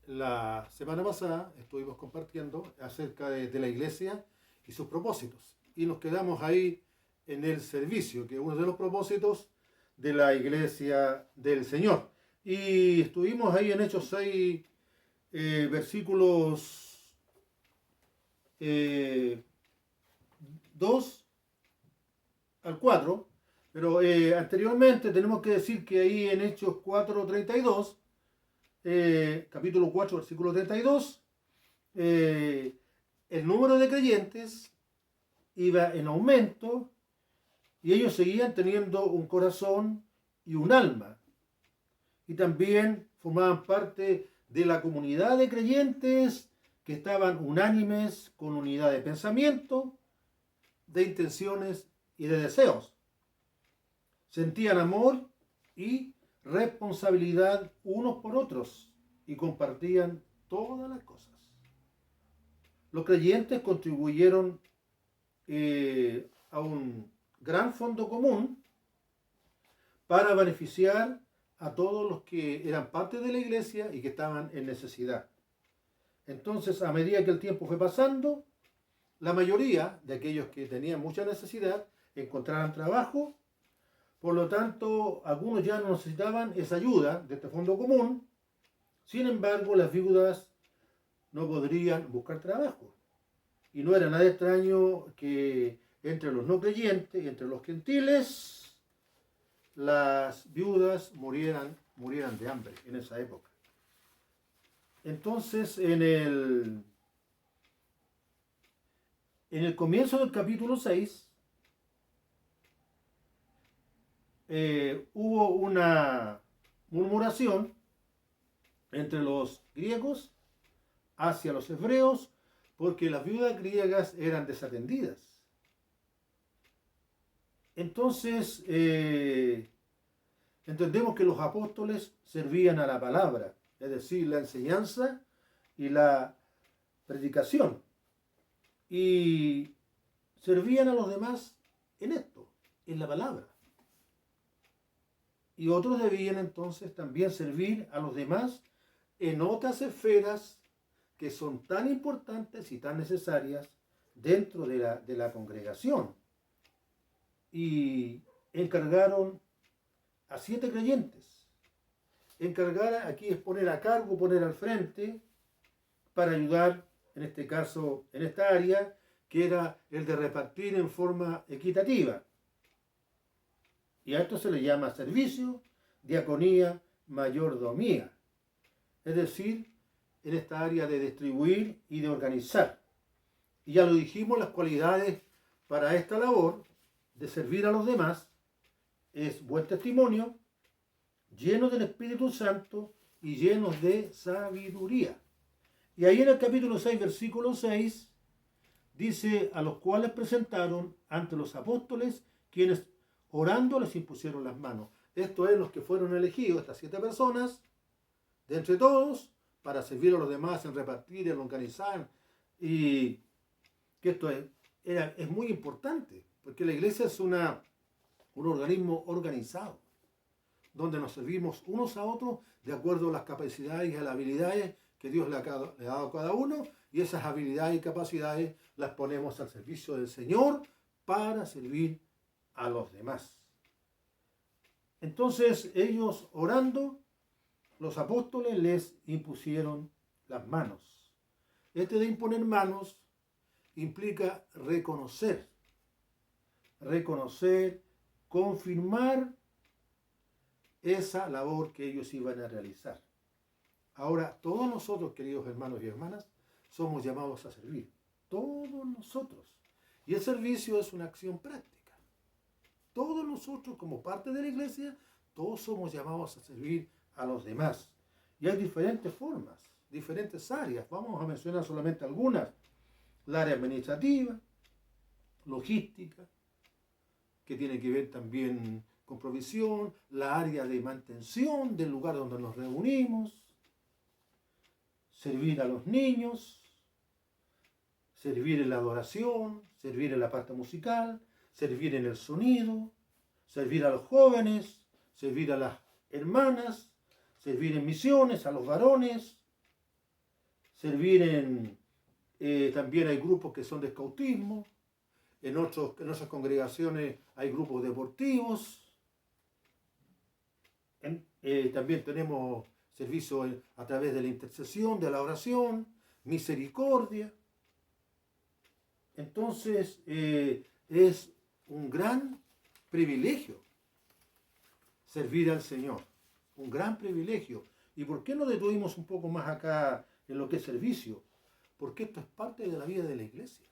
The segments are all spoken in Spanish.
La semana pasada estuvimos compartiendo acerca de la iglesia y sus propósitos. Y nos quedamos ahí en el servicio, que es uno de los propósitos de la iglesia del Señor. Y estuvimos ahí en Hechos 6, versículos 2 al 4. Pero anteriormente tenemos que decir que ahí en Hechos 4:32, capítulo 4, versículo 32, el número de creyentes iba en aumento y ellos seguían teniendo un corazón y un alma. Y también formaban parte de la comunidad de creyentes que estaban unánimes con unidad de pensamiento, de intenciones y de deseos. Sentían amor y responsabilidad unos por otros y compartían todas las cosas. Los creyentes contribuyeron a un gran fondo común para beneficiar a todos los que eran parte de la iglesia y que estaban en necesidad. Entonces, a medida que el tiempo fue pasando, la mayoría de aquellos que tenían mucha necesidad encontraron trabajo. Por lo tanto, algunos ya no necesitaban esa ayuda de este fondo común. Sin embargo, las viudas no podrían buscar trabajo. Y no era nada extraño que entre los no creyentes, entre los gentiles, las viudas murieran de hambre en esa época. Entonces, en el comienzo del capítulo 6, hubo una murmuración entre los griegos hacia los hebreos porque las viudas griegas eran desatendidas. Entonces, entendemos que los apóstoles servían a la palabra, es decir, la enseñanza y la predicación. Y servían a los demás en esto, en la palabra. Y otros debían entonces también servir a los demás en otras esferas que son tan importantes y tan necesarias dentro de la congregación. Y encargaron a 7 creyentes. Encargar aquí es poner a cargo, poner al frente, para ayudar, en este caso, en esta área, que era el de repartir en forma equitativa. Y a esto se le llama servicio, diaconía, mayordomía. Es decir, en esta área de distribuir y de organizar. Y ya lo dijimos, las cualidades para esta labor de servir a los demás es buen testimonio, llenos del Espíritu Santo y llenos de sabiduría. Y ahí en el capítulo 6, versículo 6, dice: a los cuales presentaron ante los apóstoles, quienes orando les impusieron las manos. Esto es, los que fueron elegidos, estas 7 personas, de entre todos, para servir a los demás, en repartir, en organizar. Y que esto es muy importante, porque la iglesia es un organismo organizado, donde nos servimos unos a otros de acuerdo a las capacidades y a las habilidades que Dios le ha dado a cada uno, y esas habilidades y capacidades las ponemos al servicio del Señor para servir a los demás. Entonces ellos, orando, los apóstoles les impusieron las manos. Este de imponer manos implica reconocer, confirmar esa labor que ellos iban a realizar. Ahora, todos nosotros, queridos hermanos y hermanas, somos llamados a servir. Todos nosotros. Y el servicio es una acción práctica. Todos nosotros, como parte de la iglesia, todos somos llamados a servir a los demás. Y hay diferentes formas, diferentes áreas. Vamos a mencionar solamente algunas. La área administrativa, logística, que tiene que ver también con provisión, la área de mantención del lugar donde nos reunimos, servir a los niños, servir en la adoración, servir en la parte musical, servir en el sonido, servir a los jóvenes, servir a las hermanas, servir en misiones, a los varones. servir también hay grupos que son de escautismo, en otras congregaciones hay grupos deportivos, también tenemos servicio a través de la intercesión, de la oración, misericordia. Entonces es un gran privilegio servir al Señor, un gran privilegio. ¿Y por qué no detuvimos un poco más acá en lo que es servicio? Porque esto es parte de la vida de la iglesia.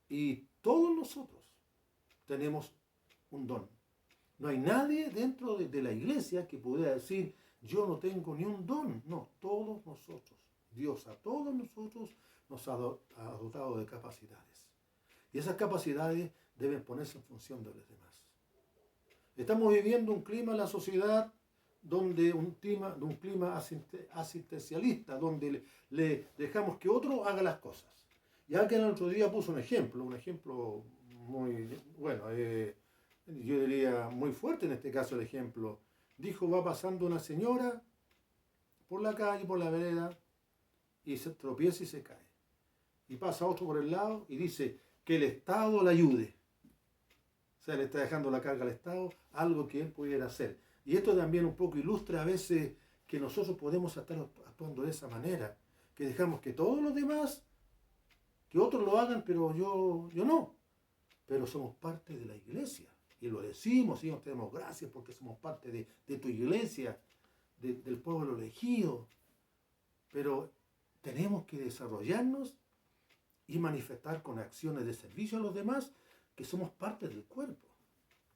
Y todos nosotros tenemos un don. No hay nadie dentro de la iglesia que pudiera decir, yo no tengo ni un don. No, todos nosotros, Dios a todos nosotros nos ha dotado de capacidades. Y esas capacidades deben ponerse en función de los demás. Estamos viviendo un clima en la sociedad donde un clima asistencialista, donde le dejamos que otro haga las cosas. Y alguien el otro día puso un ejemplo muy, bueno, yo diría muy fuerte en este caso el ejemplo. Dijo, va pasando una señora por la calle, por la vereda, y se tropieza y se cae. Y pasa otro por el lado y dice, que el Estado la ayude. O sea, le está dejando la carga al Estado, algo que él pudiera hacer. Y esto también un poco ilustra a veces que nosotros podemos estar actuando de esa manera, que dejamos que todos los demás, que otros lo hagan, pero yo no. Pero somos parte de la iglesia. Y lo decimos, y nos tenemos gracias porque somos parte de tu iglesia, del pueblo elegido. Pero tenemos que desarrollarnos y manifestar con acciones de servicio a los demás que somos parte del cuerpo.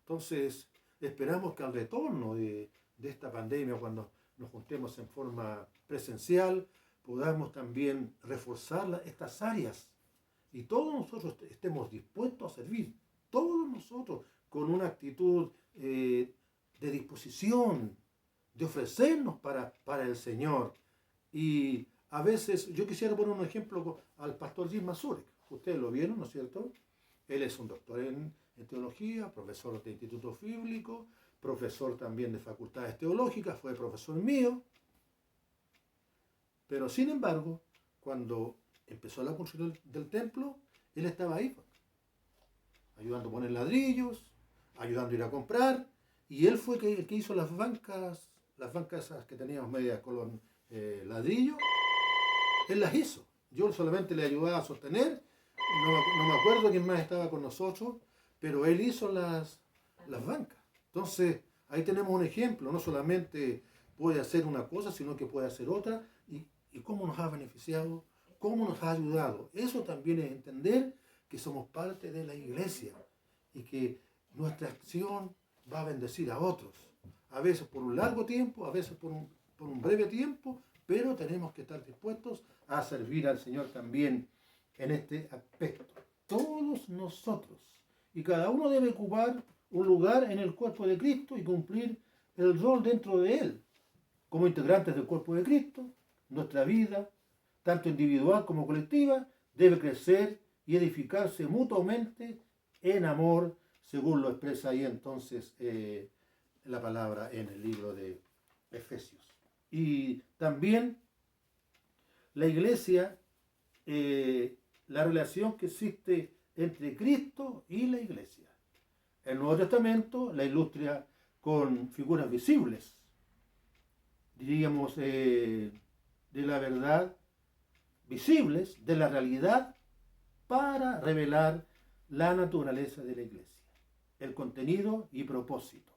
Entonces, esperamos que al retorno de esta pandemia, cuando nos juntemos en forma presencial, podamos también reforzar estas áreas y todos nosotros estemos dispuestos a servir, todos nosotros con una actitud de disposición, de ofrecernos para el Señor. Y a veces, yo quisiera poner un ejemplo al pastor Jim Mazurek. Ustedes lo vieron, ¿no es cierto? Él es un doctor en teología, profesor de instituto bíblico, profesor también de facultades teológicas, fue profesor mío. Pero sin embargo, cuando empezó la construcción del templo, él estaba ahí, ayudando a poner ladrillos, ayudando a ir a comprar, y él fue el que hizo las bancas esas que teníamos media colón ladrillo, él las hizo. Yo solamente le ayudaba a sostener, no me acuerdo quién más estaba con nosotros, pero él hizo las bancas. Entonces, ahí tenemos un ejemplo, no solamente puede hacer una cosa, sino que puede hacer otra, y cómo nos ha beneficiado, cómo nos ha ayudado. Eso también es entender que somos parte de la iglesia y que nuestra acción va a bendecir a otros. A veces por un largo tiempo, a veces por un breve tiempo, pero tenemos que estar dispuestos a servir al Señor también en este aspecto. Todos nosotros. Y cada uno debe ocupar un lugar en el cuerpo de Cristo y cumplir el rol dentro de él. Como integrantes del cuerpo de Cristo, nuestra vida, tanto individual como colectiva, debe crecer y edificarse mutuamente en amor, según lo expresa ahí entonces la palabra en el libro de Efesios. Y también la iglesia, la relación que existe entre Cristo y la iglesia. El Nuevo Testamento la ilustra con figuras visibles, diríamos, de la verdad, visibles, de la realidad, para revelar la naturaleza de la iglesia, el contenido y propósito.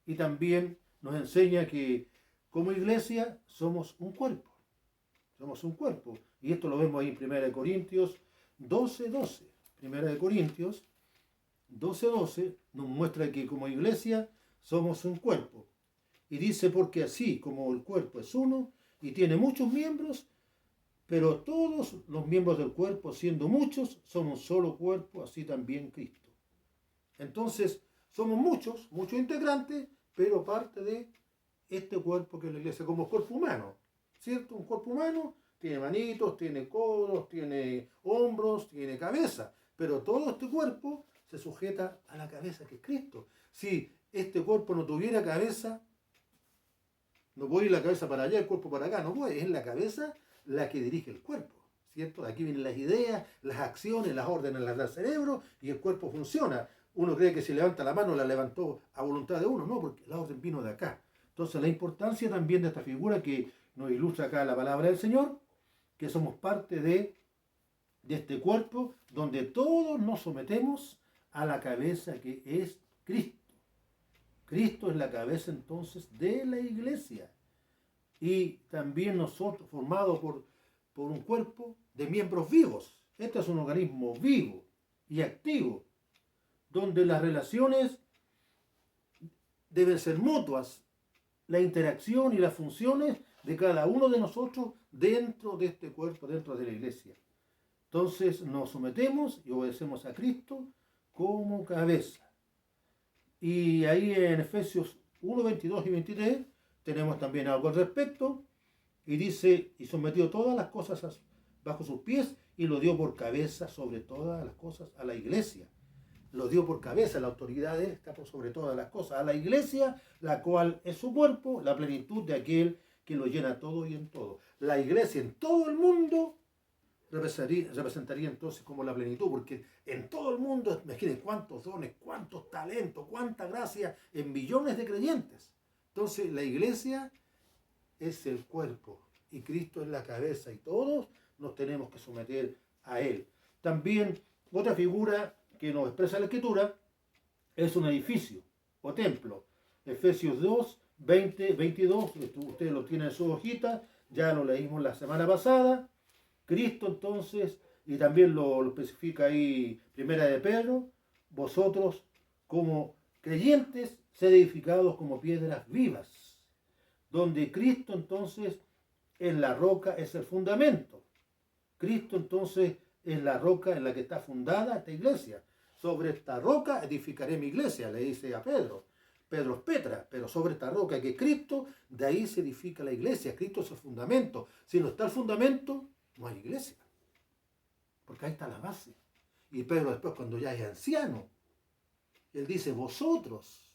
Y también nos enseña que como iglesia somos un cuerpo. Somos un cuerpo. Y esto lo vemos ahí en 1 Corintios 12:12. 1 Corintios 12:12 nos muestra que como iglesia somos un cuerpo. Y dice, porque así como el cuerpo es uno y tiene muchos miembros, pero todos los miembros del cuerpo, siendo muchos, son un solo cuerpo, así también Cristo. Entonces, somos muchos integrantes, pero parte de este cuerpo que es la iglesia, como cuerpo humano, ¿cierto? Un cuerpo humano tiene manitos, tiene codos, tiene hombros, tiene cabeza, pero todo este cuerpo se sujeta a la cabeza que es Cristo. Si este cuerpo no tuviera cabeza, No puede ir la cabeza para allá, el cuerpo para acá, no puede, es la cabeza la que dirige el cuerpo, ¿cierto? Aquí vienen las ideas, las acciones, las órdenes las da el cerebro y el cuerpo funciona. Uno cree que si levanta la mano la levantó a voluntad de uno, no, porque la orden vino de acá. Entonces la importancia también de esta figura que nos ilustra acá la palabra del Señor, que somos parte de este cuerpo donde todos nos sometemos a la cabeza que es Cristo. Cristo es la cabeza entonces de la iglesia. Y también nosotros, formados por un cuerpo de miembros vivos. Este es un organismo vivo y activo, donde las relaciones deben ser mutuas, la interacción y las funciones de cada uno de nosotros dentro de este cuerpo, dentro de la iglesia. Entonces nos sometemos y obedecemos a Cristo como cabeza. Y ahí en Efesios 1, 22 y 23 tenemos también algo al respecto. Y dice, y sometió todas las cosas bajo sus pies y lo dio por cabeza sobre todas las cosas a la iglesia. Lo dio por cabeza, la autoridad de él está por sobre todas las cosas. A la iglesia, la cual es su cuerpo, la plenitud de aquel que lo llena todo y en todo. La iglesia en todo el mundo representaría entonces como la plenitud, porque en todo el mundo, imaginen cuántos dones, cuántos talentos, cuánta gracia en millones de creyentes. Entonces la iglesia es el cuerpo y Cristo es la cabeza y todos nos tenemos que someter a él. También otra figura que nos expresa la Escritura es un edificio o templo. Efesios 2, 20, 22, ustedes lo tienen en su hojita, ya lo leímos la semana pasada. Cristo entonces, y también lo especifica ahí Primera de Pedro, vosotros como creyentes sed edificados como piedras vivas, donde Cristo entonces en la roca es el fundamento. Cristo entonces es la roca en la que está fundada esta iglesia. Sobre esta roca edificaré mi iglesia, le dice a Pedro. Pedro es Petra, pero sobre esta roca que es Cristo, de ahí se edifica la iglesia. Cristo es el fundamento. Si no está el fundamento, no hay iglesia, porque ahí está la base. Y Pedro después, cuando ya es anciano, él dice, vosotros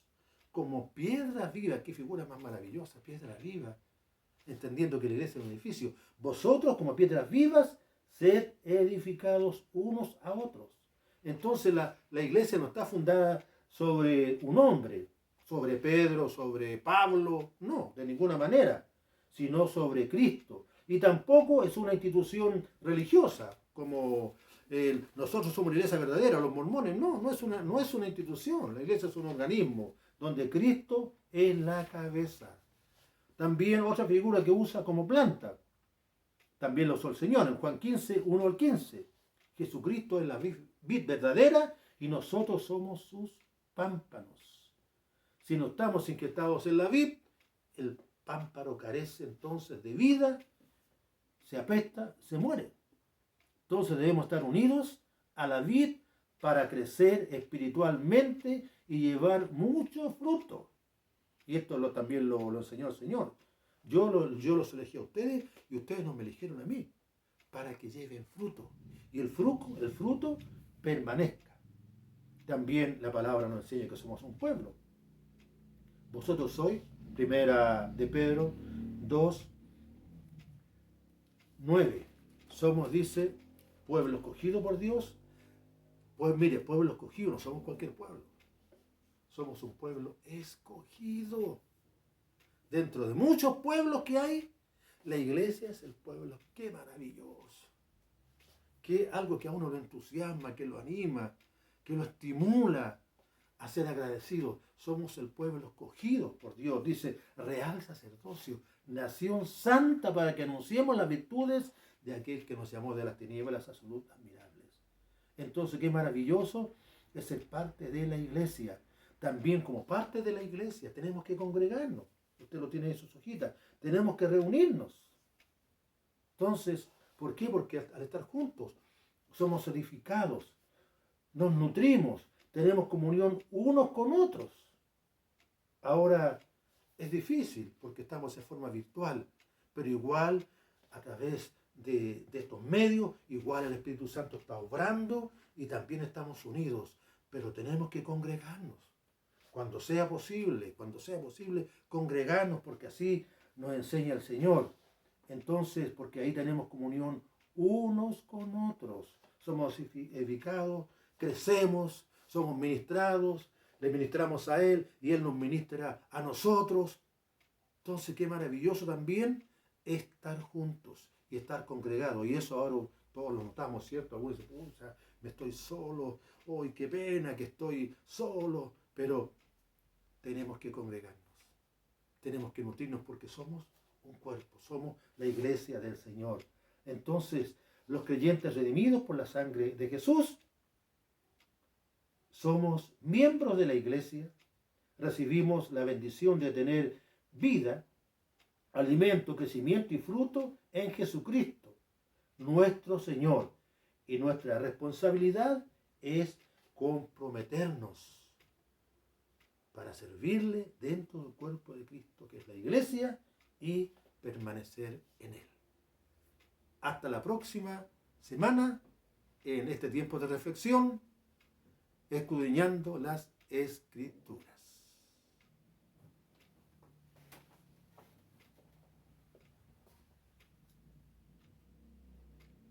como piedras vivas, qué figura más maravillosa, piedras vivas, entendiendo que la iglesia es un edificio, vosotros como piedras vivas, sed edificados unos a otros. Entonces la iglesia no está fundada sobre un hombre, sobre Pedro, sobre Pablo, no, de ninguna manera, sino sobre Cristo. Y tampoco es una institución religiosa, como nosotros somos una iglesia verdadera, los mormones, no es una institución, la iglesia es un organismo donde Cristo es la cabeza. También otra figura que usa como planta, también lo usó el Señor en Juan 15, 1 al 15. Jesucristo es la vid verdadera y nosotros somos sus pámpanos. Si no estamos inquietados en la vid, el pámpano carece entonces de vida, se apesta, se muere. Entonces debemos estar unidos a la vid para crecer espiritualmente y llevar mucho fruto. Y esto también lo enseñó el Señor. Yo los elegí a ustedes y ustedes no me eligieron a mí, para que lleven fruto. Y el fruto permanezca. También la palabra nos enseña que somos un pueblo. Vosotros sois, primera de Pedro 2, 9. Somos, dice, pueblo escogido por Dios. Pues mire, pueblo escogido, no somos cualquier pueblo. Somos un pueblo escogido. Dentro de muchos pueblos que hay, la iglesia es el pueblo. ¡Qué maravilloso! Que algo que a uno lo entusiasma, que lo anima, que lo estimula a ser agradecido. Somos el pueblo escogido por Dios. Dice, real sacerdocio, nación santa, para que anunciemos las virtudes de aquel que nos llamó de las tinieblas a su luz admirables. Entonces, qué maravilloso es ser parte de la iglesia. También como parte de la iglesia tenemos que congregarnos. Usted lo tiene en sus hojitas. Tenemos que reunirnos. Entonces, ¿por qué? Porque al estar juntos somos edificados, nos nutrimos, tenemos comunión unos con otros. Ahora es difícil porque estamos en forma virtual, pero igual a través de estos medios, igual el Espíritu Santo está obrando y también estamos unidos, pero tenemos que congregarnos. Cuando sea posible, congregarnos, porque así nos enseña el Señor. Entonces, porque ahí tenemos comunión unos con otros. Somos edificados, crecemos, somos ministrados, le ministramos a Él y Él nos ministra a nosotros. Entonces, qué maravilloso también estar juntos y estar congregados. Y eso ahora todos lo notamos, ¿cierto? Algunos dicen, pucha, me estoy solo, hoy qué pena que estoy solo, pero tenemos que congregarnos. Tenemos que nutrirnos porque somos un cuerpo, somos la iglesia del Señor. Entonces, los creyentes redimidos por la sangre de Jesús, somos miembros de la iglesia, recibimos la bendición de tener vida, alimento, crecimiento y fruto en Jesucristo, nuestro Señor. Y nuestra responsabilidad es comprometernos para servirle dentro del cuerpo de Cristo, que es la iglesia, y permanecer en él. Hasta la próxima semana, en este tiempo de reflexión, escudriñando las Escrituras.